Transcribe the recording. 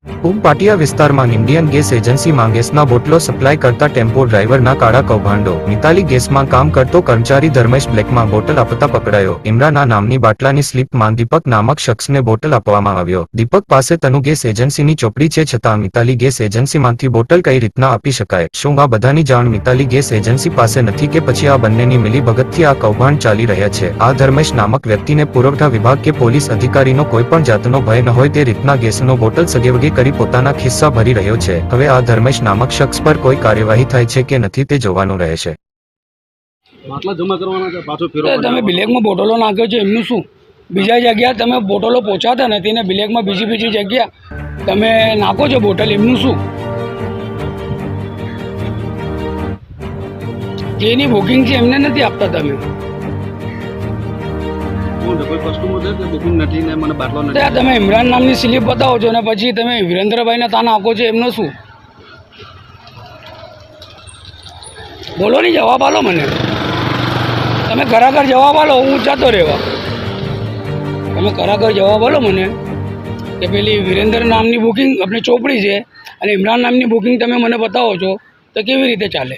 પાટિયા વિસ્તારમાં Indian gas એજન્સીમાં ગેસના બોટલો સપ્લાય કરતા ટેમ્પો ડ્રાઈવરના કાળા કૌભાંડો। મિતાલી ગેસમાં કામ કરતો કર્મચારી ધર્મેશ બ્લેકમાં બોટલ આપતા પકડાયો। ઇમરાન નામની બાટલાની સ્લીપમાં દીપક નામક શખ્સને બોટલ આપવામાં આવ્યો। દીપક પાસે તનુ ગેસ એજન્સીની ચોપડી છે, છતાં મિતાલી ગેસ એજન્સીમાંથી બોટલ કઈ રીતના આપી શકાય? શું આ બધાની જાણ મિતાલી ગેસ એજન્સી પાસે નથી કે પછી આ બંનેની મિલીભગતથી આ કૌભાંડ ચાલી રહ્યા છે? આ ધર્મેશ નામક વ્યક્તિને પુરવઠા વિભાગ કે પોલીસ અધિકારીનો કોઈ પણ જાતનો ભય ન હોય તે રીતના ગેસનો બોટલ સગેવગે કરી પોતાના ખિસ્સા ભરી રહ્યો છે। હવે આ ધર્મેશ નામક શખ્સ પર કોઈ કાર્યવાહી થાય છે કે નથી તે જોવાનું રહેશે। બાટલા જમા કરવાના છે, પાછો ફેરો તમે બ્લેકમાં બોટલો નાખ્યો છે એમનું શું? બીજા જગ્યા તમે બોટલો પહોંચાતા નથી ને બ્લેકમાં બીજી જગ્યા તમે નાખો છો બોટલ, એમનું શું? જેની બુકિંગ છે એમને નથી આપતા તમે। કોઈ કસ્ટમર છે કે બુકિંગ નથી ને મને બાટલો નથી? ત્યાં તમે ઇમરાન નામની સ્લીપ બતાવો છો ને પછી તમે વિરેન્દ્રભાઈને ત્યાં નાખો છો, એમનો શું? બોલો નહીં, જવાબ આલો મને। તમે ખરાખર જવાબ આલો, હું જતો રહેવા। તમે ખરાખર જવાબ આલો મને કે પેલી વિરેન્દ્ર નામની બુકિંગ આપણી ચોપડી છે અને ઇમરાન નામની બુકિંગ તમે મને બતાવો છો, તો કેવી રીતે ચાલે?